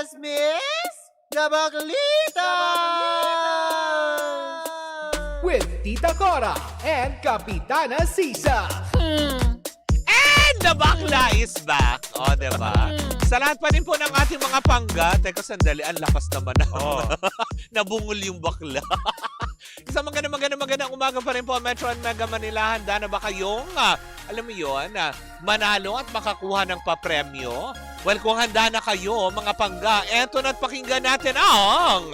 Chismis Kabaklita! With Tita Cora and Kapitana Sisa. And the bakla is back. O, diba? Sa lahat pa rin po ng ating mga pangga. Teka, sandali. Ang lakas naman na. Nabungol yung bakla. Isang magandang umaga pa rin po, Metro and Mega Manila. Handa na ba kayong, alam mo yun, manalo at makakuha ng papremyo? Well, kung handa na kayo, mga pangga, eto na't pakinggan natin ang...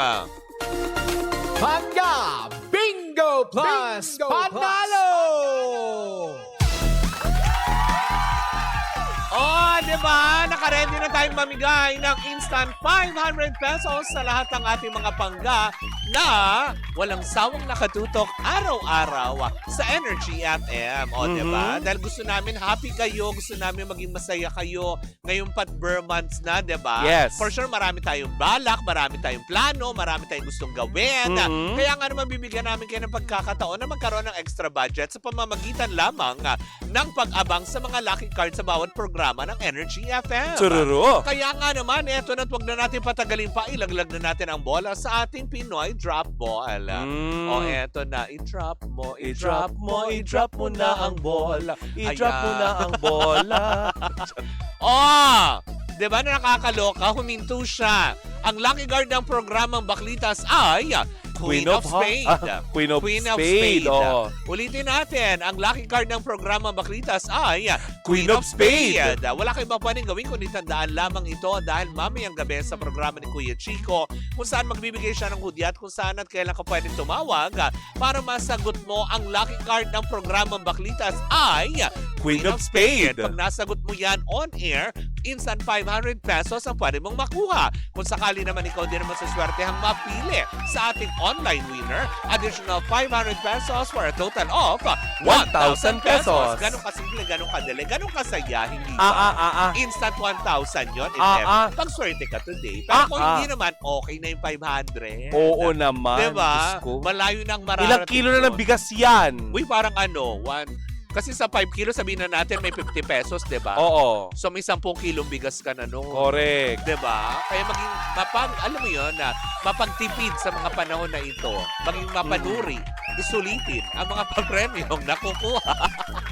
Pangga Bingo Plus Panalo! Oh, diba? Nakaredy na tayong mamigay ng instant 500 pesos sa lahat ng ating mga pangga na walang sawang nakatutok araw-araw sa Energy FM. O, diba? Dahil gusto namin happy kayo, gusto namin maging masaya kayo ngayong pat-Burr months na, diba? Yes. For sure, marami tayong balak, marami tayong plano, marami tayong gustong gawin. Kaya nga naman bibigyan namin kayo ng pagkakataon na magkaroon ng extra budget sa pamamagitan lamang ng pag-abang sa mga lucky cards sa bawat programa ng Energy FM. Sururo! Kaya nga naman, eto na't wag na natin patagalin pa, ilaglag na natin ang bola sa ating Pinoy Drop Ball. O eto na, i-drop mo na ang bola. I-drop mo na ang bola. Oh! Diba na nakakaloka? Huminto siya. Ang lucky guard ng programang Baklitas ay Queen of Spade. Queen of Spade. Oh. Ulitin natin, ang lucky card ng programa Baklitas ay Queen of Spade. Wala kayong ba pwedeng gawin kundi tandaan lamang ito dahil mamayang gabi sa programa ni Kuya Chico kung saan magbibigay siya ng hudyat kung saan at kailan ka pwedeng tumawag para masagot mo ang lucky card ng programa Baklitas ay Queen of Spade. Pag nasagot mo yan on air, instant 500 pesos ang pwede mong makuha. Kung sakali naman ikaw din naman sa swertehang mapili sa ating online winner, additional 500 pesos for a total of 1,000 pesos. Ganun kasimple, ganun kadali, ganun kasaya, hindi ba? Instant 1,000 yun. Pag-swerte ka today. Pero kung hindi naman, okay na yung 500. Oo naman. Diba? Diyos ko. Malayo nang mararating. Ilang kilo na ng bigas yan? Uy, parang kasi sa 5 kilo, sabihin na natin may 50 pesos, diba? Oo. So may 10 kilong bigas ka na noon. Correct. Diba? Kaya maging alam mo yun, mapagtipid sa mga panahon na ito. Maging mapanuri, isulitin ang mga papremyong nakukuha.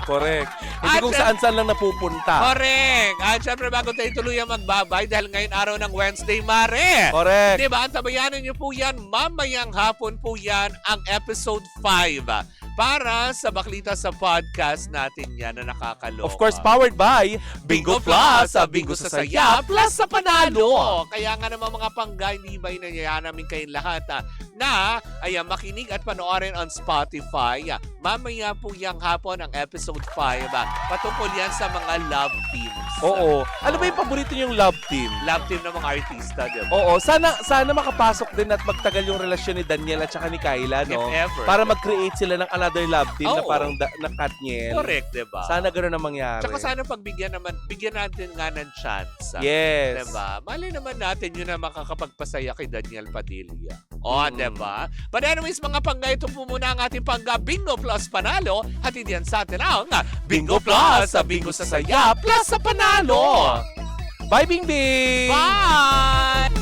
Correct. Hindi kung saan-saan lang napupunta. Correct. At syempre bago tayo tuluyang magbabay dahil ngayon araw ng Wednesday, Mare. Correct. Diba? Antabayanan niyo po yan. Mamayang hapon po yan ang episode 5. Para sa Baklita sa podcast natin yan na nakakaloka. Of course, powered by Bingo Plus, Bingo sa Saya, Plus sa Panalo. Kaya nga naman mga pangga, hindi ba inayayaan namin kayong lahat na makinig at panoorin on Spotify. Mamaya po yung hapon ang episode 5. Patungkol yan sa mga love teams. Oo. Ano ba yung paborito niyong love team? Love team ng mga artista, diba? Oo. Sana makapasok din at magtagal yung relasyon ni Daniel at saka ni Kyla, no? If ever. Para mag-create sila ng another love team na Oo. parang na Katniel. Correct, diba? Sana gano'n ang mangyari. Tsaka sana bigyan natin nga ng chance. Yes. Diba? Mali naman natin yun na makakapagpasaya kay Daniel Padilla. O, diba? But anyways, mga pangga, ito po muna ang ating pangga Bingo Plus Panalo. At hindi yan sa atin ang Bingo Plus, Bingo sa Saya, Plus sa Panalo. Bye, Bing Bing! Bye!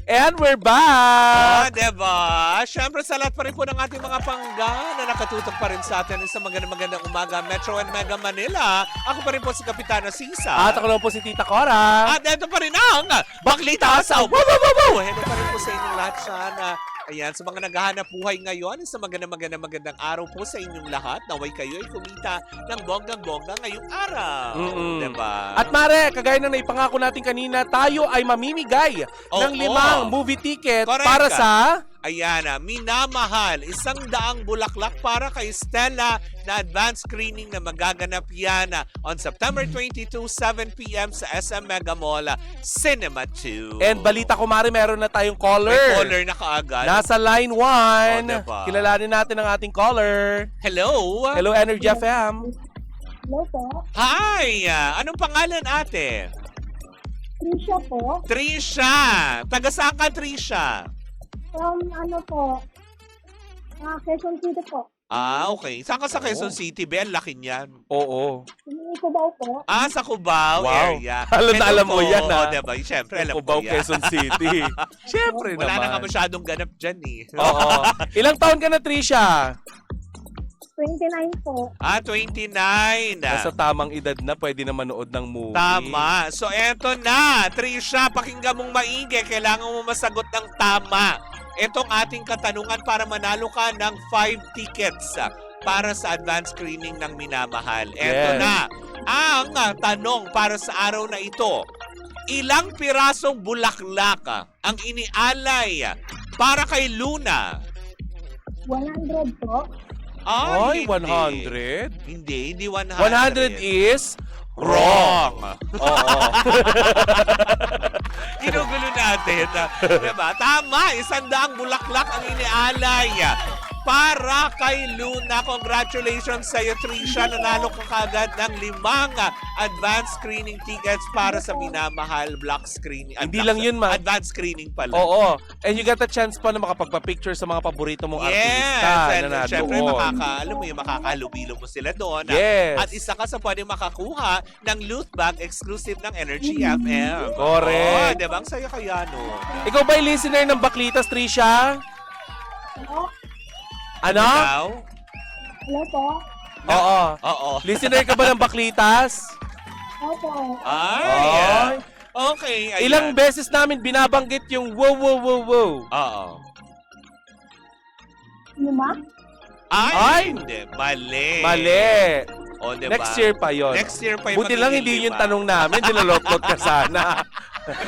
And we're back! Diba? Siyempre sa lahat pa rin po ng ating mga pangga na nakatutok pa rin sa atin sa magandang umaga, Metro and Mega Manila. Ako pa rin po si Kapitana Sisa. At ako naman po si Tita Cora. At ito pa rin ang Baklita sa Hello pa rin po sa inyong lahat sana. Ayan, sa mga naghahanap buhay ngayon, sa magandang araw po sa inyong lahat. Naway kayo ay kumita ng bonggang-bongga ngayong araw. Diba? At Mare, kagaya na naipangako natin kanina, tayo ay mamimigay ng 5 movie ticket Correct. para sa... Ayan minamahal, 100 bulaklak para kay Stella na advance screening na magaganap yan on September 22, 7 p.m. sa SM Mega Mall, Cinema 2. And balita ko, Mare, meron na tayong caller. May caller na kaagad. Nasa line 1. Diba? Kilalanin natin ang ating caller. Hello? Hello, Energy FM. Hello po. Hi! Anong pangalan, ate? Trisha po. Trisha! Taga saan ka, Trisha? From ano po, Quezon City po. Okay. Saan ka sa Quezon City, Be? Ang laki niyan. Oo. Cubao po. Sa Cubao Wow. area. Alam na Hello alam mo po. yan, ha? Diba? Siyempre, alam Cubao, ko yan. Quezon City. Siyempre Wala na nga naman. masyadong ganap dyan eh. Oo. Ilang taon ka na, Trisha? 29 po. 29. Nasa tamang edad na, pwede na manood ng movie. Tama. So, eto na. Trisha, pakinggan mong maigi. Kailangan mo masagot ng tama. Itong ating katanungan para manalo ka ng 5 tickets para sa advance screening ng Minamahal. Eto Yes. na. Ang tanong para sa araw na ito. Ilang pirasong bulaklak ang inialay para kay Luna? 100 po. Ay, hindi. 100? Hindi 100. 100 is wrong. Oo. Ginugulo natin. Diba? Tama, 100 bulaklak ang inialay para kay Luna. Congratulations sa'yo, Trisha. Nanalo ka kagad ng 5 advance screening tickets para sa Minamahal block screening. Hindi lang yun, ma. Advance screening pala. Oo. And you got a chance pa na makapagpa-picture sa mga paborito mong artista and na syempre, nandoon. alam mo yung makakalubilo mo sila doon. Yes. At isa ka sa pwede makakuha ng loot bag exclusive ng Energy FM. Correct. Diba? Ang saya kaya, no? Ikaw ba'y listener ng Baklitas, Trisha? Ano? Ano? Ikaw? Hello po. Oo. Oo. Listener ka ba ng Baklitas? Opo. Ay. Okay. Ayan. Ilang beses namin binabanggit yung wow, wow, wow, wow. Oo. Luma? Ay, hindi. Mali. Mali. O, diba? Next year pa yon. Next year pa yung Buti lang hindi magiging yung 5. tanong namin. Dinalot-lot ka sana.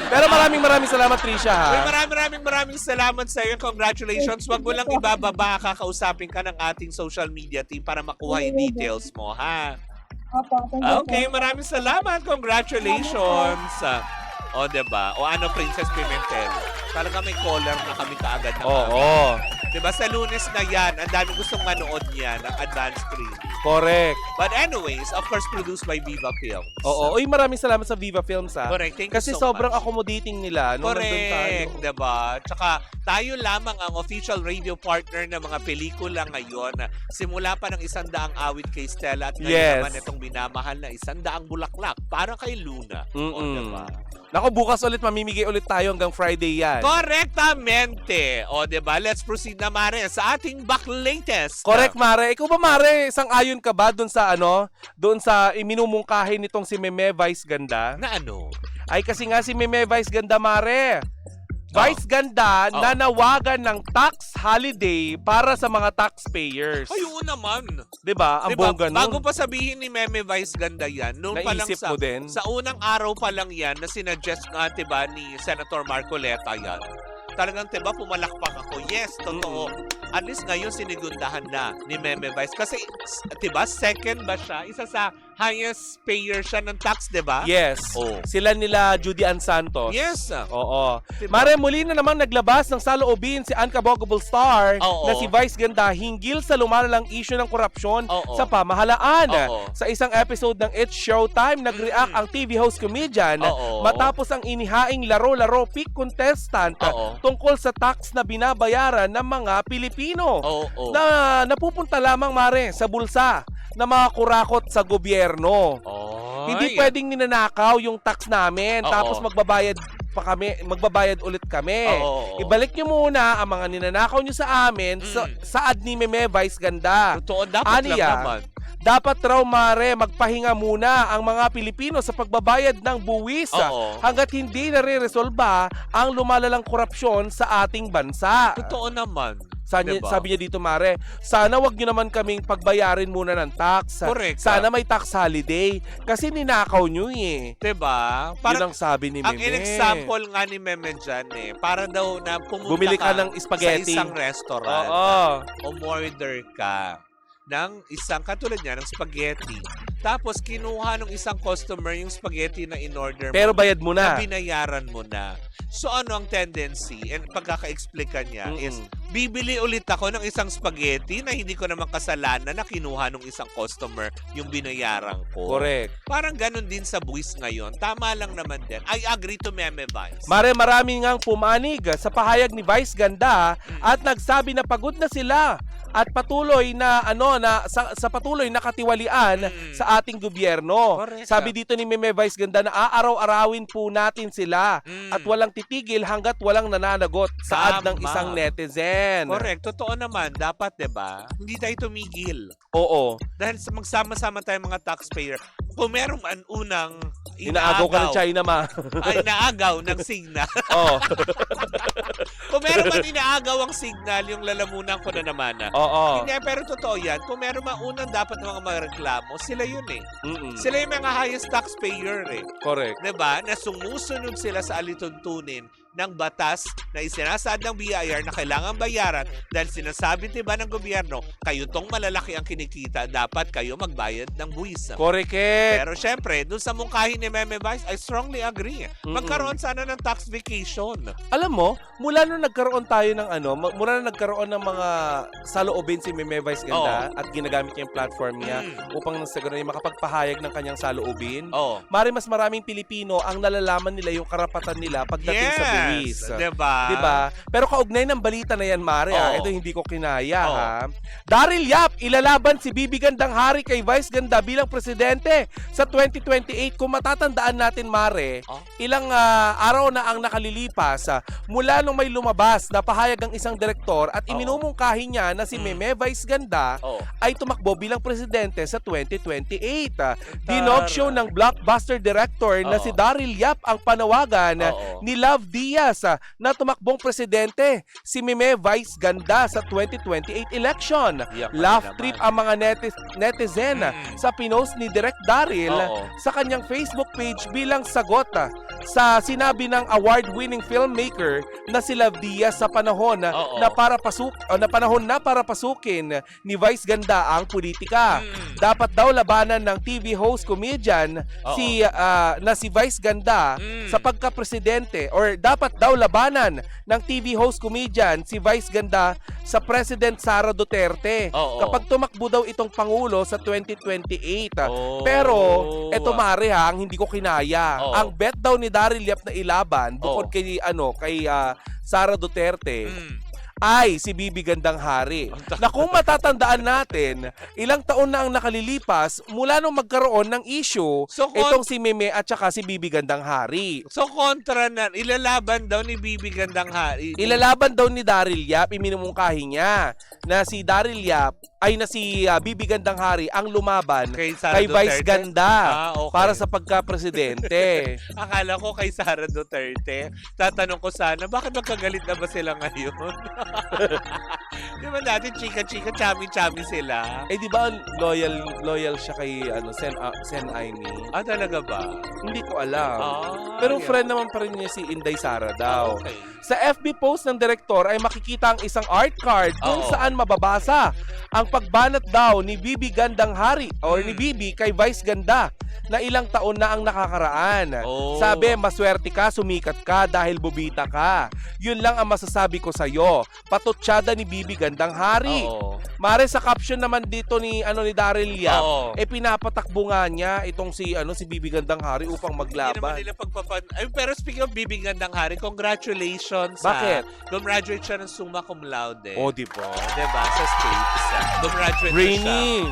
Pero maraming salamat, Trisha, Uy, ha? maraming salamat sa iyo. Congratulations. Wag mo lang ibababa. Kakausapin ka ng ating social media team para makuha yung details mo, ha? Opo. Thank you Okay, po. maraming salamat. Congratulations. O, diba? O ano, Princess Pimentel? Talaga may caller na kami kaagad na Oo. Diba? Sa Lunes na yan, ang dami gustong manood niya ng advance screening. Correct. But anyways, of course, produced by Viva Films. Oo. Uy, maraming salamat sa Viva Films, ha? Correct. Thank Kasi you so sobrang much. accommodating nila nung nandun tayo. Correct, diba? Tsaka tayo lamang ang official radio partner ng mga pelikula ngayon. Simula pa ng 100 awit kay Stella at ngayon Yes. naman itong minamahal na 100 bulaklak para kay Luna. O, diba? Naku, bukas ulit mamimigay ulit tayo hanggang Friday yan. Correctamente. O, diba? Let's proceed na, Mare, sa ating back latest. Correct, Mare. Ikaw ba, Mare, sang-ayon ka ba doon sa doon sa iminumungkahi nitong si Meme Vice Ganda? Na ano? Ay kasi nga si Meme Vice Ganda, Mare. Vice Ganda nanawagan ng tax holiday para sa mga taxpayers. Ay, oo naman. 'Di ba? Ang Diba, bongga nun. bago pa sabihin ni Meme Vice Ganda yan, noon pa lang Naisip mo din? sa unang araw pa lang yan na sinuggest nga, diba, ni Senator Marcoleta yan. Talagang, diba, pumalakpak ako. Yes, totoo. At least ngayon sinigundahan na ni Meme Vice. Kasi, diba, second ba siya? Isa sa highest payer siya ng tax, diba? Yes. Oh. Sila nila Judy Ann Santos. Yes. Oo. Diba? Mare, muli na naman naglabas ng saloobin si Uncabogable Star Oo. na si Vice Ganda hinggil sa lumalalang issue ng korupsyon Oo. sa pamahalaan. Oo. Sa isang episode ng It's Showtime, nag-react ang TV host comedian Oo. matapos ang inihaing laro-laro pick contestant Oo. tungkol sa tax na binabayaran ng mga Pilipino Oo. na napupunta lamang, Mare, sa bulsa na mga kurakot sa gobyerno. Hindi pwedeng ninanakaw yung tax namin Oo. tapos magbabayad ulit kami. Oo. Ibalik nyo muna ang mga ninanakaw nyo sa amin sa ad ni Meme Vice Ganda. Totoo, dapat Aniya, lang naman. dapat raw, Mare, magpahinga muna ang mga Pilipino sa pagbabayad ng buwis Oo. hanggat hindi nare-resolba ang lumalalang korupsyon sa ating bansa. Totoo naman. Diba? Sabi niya dito, Mare, sana wag nyo naman kaming pagbayarin muna ng tax. Correct. Sana may tax holiday. Kasi ninakaw nyo eh. Diba? Yun ang sabi ni Ang Meme. in-example nga ni Meme dyan para daw na pumunta Bumili ka ng spaghetti. sa isang restaurant. Oo. Umorder ka ng isang, katulad niya, ng spaghetti. Tapos kinuha ng isang customer yung spaghetti na in-order mo. Pero bayad mo na na. binayaran mo na. So ano ang tendency and pagkaka-explica niya is bibili ulit ako ng isang spaghetti na hindi ko naman kasalanan na kinuha ng isang customer yung binayaran ko. Correct. Parang ganun din sa buwis ngayon. Tama lang naman din. I agree to Meme Vice. Mare, marami ngang pumanig sa pahayag ni Vice Ganda at nagsabi na pagod na sila at patuloy na sa patuloy na katiwalian sa ating gobyerno. Correct. Sabi dito ni Meme Vice Ganda na aaraw-arawin po natin sila at walang titigil hanggat walang nananagot sa ad ng Tama. isang netizen. Correct. Totoo naman. Dapat, 'di ba? Hindi tayo tumigil. Oo. Dahil magsama-sama tayo mga taxpayer. Kung meron man unang Inaagaw ka ng China, ma. ay inaagaw ng signal. Oo. Kung meron man inaagaw ang signal, yung lalamunan ko na naman. Oo. Hindi, pero totoo yan. Kung meron man unang dapat mga mareklamo, sila yun eh. Mm-mm. Sila yung mga highest taxpayer eh. Correct. 'Di ba? Na sumusunod sila sa alituntunin ng batas na isinasaad ng BIR na kailangan bayaran dahil sinasabi diba ng gobyerno, kayo tong malalaki ang kinikita, dapat kayo magbayad ng buwis. Correct. Pero syempre, dun sa mungkahin ni Meme Vice, I strongly agree. Magkaroon sana ng tax vacation. Alam mo, mula nung nagkaroon tayo ng mula nung nagkaroon ng mga saloobin si Meme Vice Ganda at ginagamit niya yung platform niya upang nang sa ganun ay makapagpahayag ng kanyang saloobin. Oh. Mari mas maraming Pilipino ang nalalaman nila yung karapatan nila pagdating sa buwis. Diba? Diba? Pero kaugnay ng balita na yan, Mare, ito hindi ko kinaya, ha? Daryl Yap, ilalaban si Bibi Gandang Hari kay Vice Ganda bilang presidente sa 2028. Kung matatandaan natin, Mare, ilang araw na ang nakalilipas mula nung may lumabas na pahayag ang isang direktor at iminumungkahi niya na si Meme Vice Ganda ay tumakbo bilang presidente sa 2028. Dinog show ng blockbuster director na si Daryl Yap ang panawagan ni Love Diaz na tumakbong presidente si Meme Vice Ganda sa 2028 election. Laugh trip ang mga netizen sa pinost ni Direk Daryl sa kanyang Facebook page bilang sagot sa sinabi ng award-winning filmmaker na si Love Diaz sa panahon na para pasukin ni Vice Ganda ang politika. Dapat daw labanan ng TV host comedian si Vice Ganda sa pagka-presidente, or dapat daw labanan ng TV host comedian si Vice Ganda sa President Sara Duterte kapag tumakbo daw itong pangulo sa 2028. Pero eto, Mare, ang hindi ko kinaya. Ang bet daw ni Daryl Yap na ilaban bukod kay Sara Duterte ay si Bibi Gandang Hari. Na kung matatandaan natin, ilang taon na ang nakalilipas mula nung magkaroon ng issue itong si Meme at saka si Bibi Gandang Hari. So kontra na, ilalaban daw ni Bibi Gandang Hari. Ilalaban daw ni Daryl Yap, iminumungkahi niya na si Daryl Yap ay na si Bibi Gandang Hari ang lumaban Kay Sara kay Vice Duterte? Ganda Okay. para sa pagka-presidente. Akala ko kay Sara Duterte. Tatanong ko sana, bakit magkagalit na ba sila ngayon? Di ba dati chika-chika, chami-chami sila? Eh di ba loyal siya kay Sen Aimee? Ah, talaga ba? Hindi ko alam. yeah. Pero friend naman pa rin niya si Inday Sara daw. Okay. Sa FB post ng direktor ay makikita ang isang art card kung saan mababasa ang pagbanat daw ni Bibi Gandang Hari or ni Bibi kay Vice Ganda na ilang taon na ang nakakaraan. Sabi, maswerte ka, sumikat ka dahil bubita ka. Yun lang ang masasabi ko sa'yo. Patutsada ni Bibi Gandang Hari. Mare, sa caption naman dito ni Daryl Yap, pinapatakbo nga niya itong si Bibi Gandang Hari upang Hindi naman maglaban. nila pero speaking of Bibi Gandang Hari, congratulations. Bakit? Gumraduate siya ng summa cum laude. Oh, di ba? Diba? Sa States. Gumraduate na siya Brainy.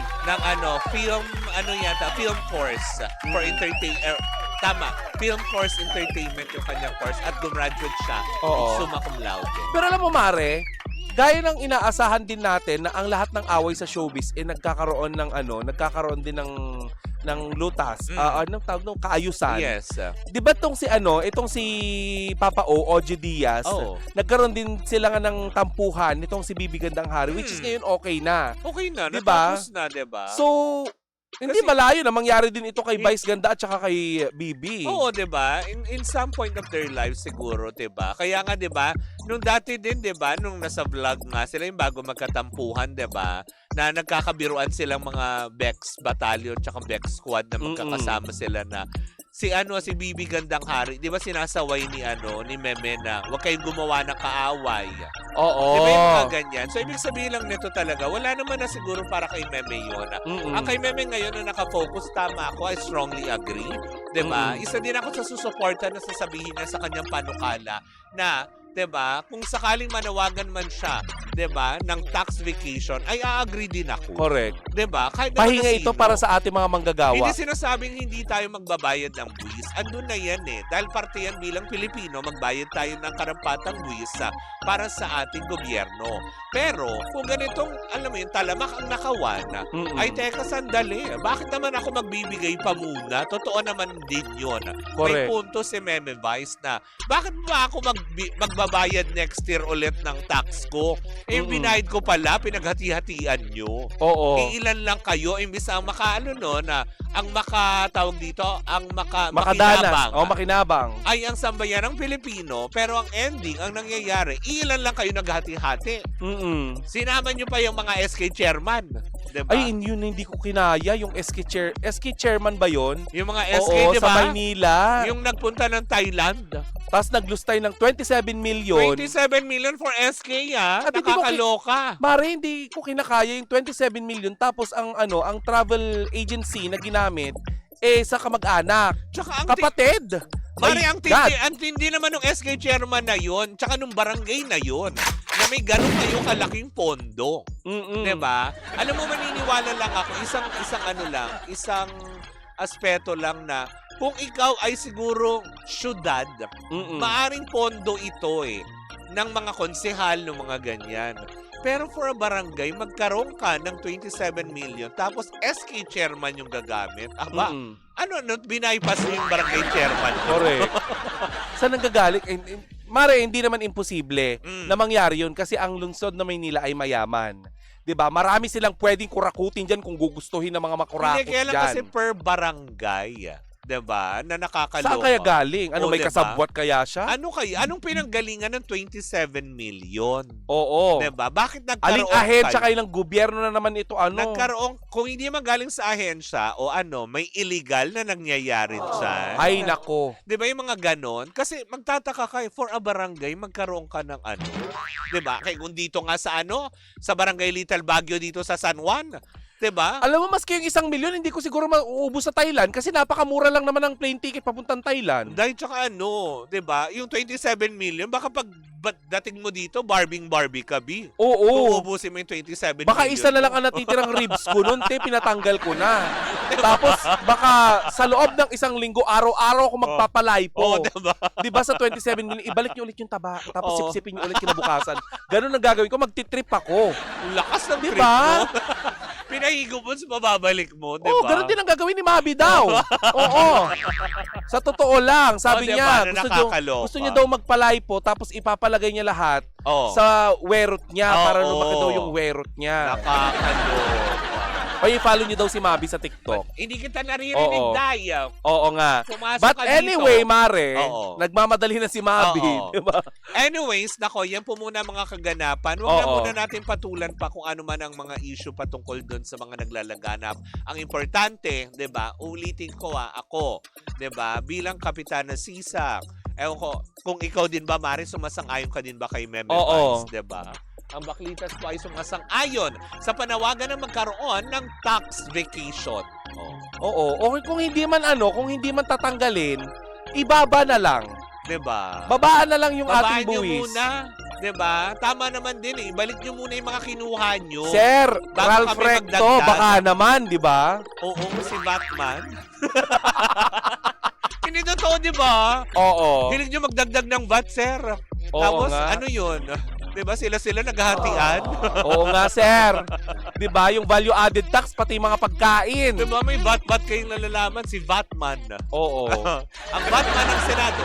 ng film course for tama, film course entertainment yung kanyang course at gumraduate siya ng summa cum laude. Pero alam mo, Mare, gaya ng inaasahan din natin na ang lahat ng away sa showbiz nagkakaroon din ng lutas, anong tawag nung kaayusan. Yes. 'Di ba itong si Papa OG Diaz, nagkaroon din sila nga ng tampuhan nitong si Bibi Gandang Hari, which is ngayon okay na. Okay na, Diba? natapos na, diba? So, Hindi malayo na mangyari din ito kay Vice Ganda at saka kay Bibi. Oo, 'di ba? In some point of their lives siguro, 'di ba? Kaya nga 'di ba, nung dati din 'di ba, nung nasa vlog nga sila yung bago magkatampuhan, 'di ba? Na nagkakabiruan silang mga Bex Battalion tsaka Bex Squad na magkakasama sila na si Bibi Gandang Hari, 'di ba sinasaway ni Meme na huwag kayong gumawa ng kaaway. Oo. 'Di ba yung mga ganyan? So ibig sabihin lang nito talaga, wala naman na siguro para kay Meme 'yon. Ang kay Meme ngayon na nakafocus, tama ako, I strongly agree. 'Di ba? Isa din ako sa susuporta na sasabihin niya sa kanyang panukala na 'di ba? Kung sakaling manawagan man siya, 'di ba, ng tax vacation, ay a-agree din ako. Correct. 'Di ba? Kahit naman Pahinga na ito sino. para sa ating mga manggagawa. Hindi sinasabing hindi tayo magbabayad ng buwis. Andun na yan eh. Dahil parte yan bilang Pilipino, magbayad tayo ng karampatang buwis para sa ating gobyerno. Pero, kung ganitong, alam mo yun, talamak ang nakawan, ay teka, sandali. Bakit naman ako magbibigay pa muna? Totoo naman din yun. May Correct. punto si Meme Vice na, bakit ba ako magbabayad next year ulit ng tax ko? Eh, binayad ko pala, pinaghati-hatian nyo. Oo. Ilan lang kayo, imbis ang ang makatawag dito, ang Makadanas. makinabang. Makinabang. Ay ang sambayan ng Pilipino, pero ang ending, ang nangyayari, ilan lang kayo naghati-hati. Sinama nyo pa yung mga SK chairman. Diba? Ay, yun hindi ko kinaya. Yung SK chairman ba yun? Yung mga SK, Oo, di sa ba? Maynila. Yung nagpunta ng Thailand. Tapos naglustay ng 27 million. 27 million for SK, At hindi mo nakakaloka. Mare, hindi ko kinakaya yung 27 million. Tapos ang travel agency na ginamit, sa kamag-anak. Tsaka ang Kapatid. Mari, My ang tindi naman ng SK chairman na yon, tsaka nung barangay na yon, na may ganun kayo kalaking pondo. Diba? Alam mo, maniniwala lang ako, isang aspeto lang na kung ikaw ay siguro syudad, maaring pondo ito ng mga konsehal ng mga ganyan. Pero for a barangay, magkaroon ka ng 27 million tapos SK chairman yung gagamit. Aba, binaypass mo yung barangay chairman. Correct. Saan nanggagaling? Mare, hindi naman imposible na mangyari yun kasi ang lungsod na Maynila ay mayaman. 'Di ba? Marami silang pwedeng kurakutin diyan kung gugustuhin ng mga makurakot Hindi, kaya lang diyan. kasi per barangay. 'Di ba? Na nakakaloka. Saan kaya galing? Ano, may diba? kasabwat kaya siya? Anong pinanggalingan ng 27 million? Oo. 'Di ba? Bakit Aling nagkaroon ahensya kayo ng gobyerno na naman ito Nagkaroon, kung hindi magaling sa ahensya o may illegal na nangyayari dyan. Ay nako. 'Di ba yung mga ganon? Kasi magtataka ka, for a barangay, magkaroon ka ng 'di ba? Kaya kung dito nga sa sa barangay Little Baguio dito sa San Juan, 'di ba? Alam mo, maski yung 1 milyon, hindi ko siguro mauubos sa Thailand kasi napakamura lang naman ng plane ticket papuntang Thailand. Dahil tsaka 'di ba? Yung 27 million, baka pag dating mo dito, Barbie ka, B. Oo. Uubusin mo yung 27 Baka million. isa na lang ang natitirang ribs ko noon, pinatanggal ko na. Tapos baka sa loob ng 1 linggo, araw-araw ako magpapalay po. Oo, 'di ba? 'Di ba sa 27 million, ibalik niyo ulit yung taba, tapos sipsipin niyo ulit kinabukasan. Ganun ang gagawin ko, magti-trip ako. Lakas ng trip Diba? mo. Pinahigo mo sa mababalik mo, 'di ba? Oo, ganun din ang gagawin ni Mabi daw. Oo. Sa totoo lang, sabi diba? niya, Nakakaloka. gusto niya daw magpalay po, tapos ipapalagay niya lahat sa sa werot niya para lumaki daw yung werot niya. nakakaloka. O i-follow niyo daw si Mabi sa TikTok. Hindi kita naririnig, Oo. Day. Oo nga. Pumasok But ka dito. anyway, Mare, Oo. nagmamadali na si Mabi. Oo. Diba? Anyways, nako, yan po muna mga kaganapan. Huwag na Oo. muna natin patulan pa kung ano man ang mga issue patungkol doon sa mga naglalaganap. Ang importante, 'di ba? Ulitin ko ako, 'di ba? Bilang Kapitana Sisak. Ewan ko, kung ikaw din ba, Mari, sumasang-ayon ka din ba kay Meme Oo. Vice, 'di ba? Ang Baklitas po ay sumasang-ayon sa panawagan na magkaroon ng tax vacation. Oo. O kung hindi man tatanggalin, ibaba na lang. 'Di ba? Babaan na lang yung Babaan ating nyo buwis. muna, 'di ba? Tama naman din Ibalik nyo muna yung mga kinuha nyo. Sir, Bago Ralph kami Recto, magdagdag. baka naman, di ba? Oo, si Batman. Hindi totoo, 'di ba? Oo. Hilig nyo magdagdag ng VAT, sir. Oo Tapos, nga. ano yun? 'Di ba sila naghahatian? Oo nga, sir. Di ba? Yung value added tax, pati mga pagkain. 'Di ba may VAT kayong nalalaman? Si Batman. Oo. Ang Batman ng Senado.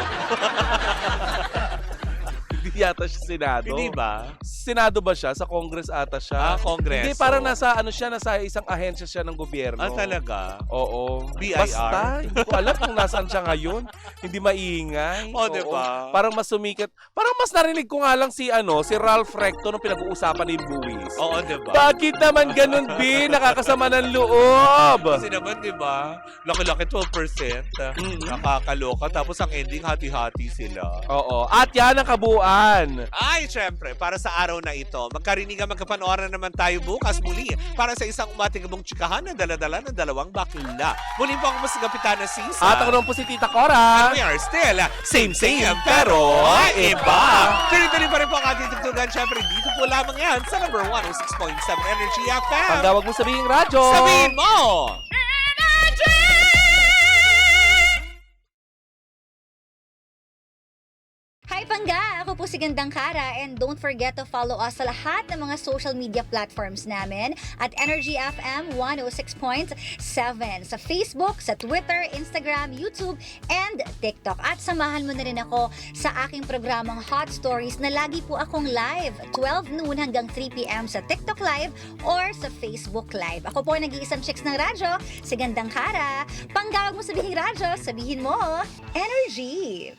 Hindi yata siya Senado. Hindi ba? Senado ba siya? Sa Congress ata siya. Kongreso. Hindi, parang nasa isang ahensya siya ng gobyerno. Talaga? Oo. BIR? Basta, hindi ko alam kung nasaan siya ngayon. Hindi maingay. O, diba? Parang mas sumikat. Parang mas narinig ko nga lang si Ralph Recto nung pinag-uusapan ni Buwis. Oo, diba? Bakit naman ganun, B? Nakakasama ng loob. Kasi naman, di ba? Laki-laki 12%. Nakakaloka. Tapos ang ending, hati-hati sila. Oo. At yan ang kabuuan. Ay, syempre, para sa araw na ito, magkarinigan magkapanooran naman tayo bukas muli para sa isang umatigabong tsikahan na daladala ng dalawang bakla. Muli po ako mas Kapitana Sisa. At ako naman po si Tita Cora. And we are still same pero iba. Tuloy-tuloy pa rin po ang ating tugtugan. Syempre, dito po lamang yan sa number 106.7 Energy FM. Ang tawag mo sabihin radyo. Sabihin mo! Hi Pangga! Ako po si Gandang Kara and don't forget to follow us sa lahat ng mga social media platforms namin at Energy FM 106.7 sa Facebook, sa Twitter, Instagram, YouTube, and TikTok. At samahan mo na rin ako sa aking programang Hot Stories na lagi po akong live 12 noon hanggang 3 p.m. sa TikTok Live or sa Facebook Live. Ako po ay nag-iisang chicks ng radyo, si Gandang Kara. Pangga, wag mo sabihin radyo, sabihin mo Energy!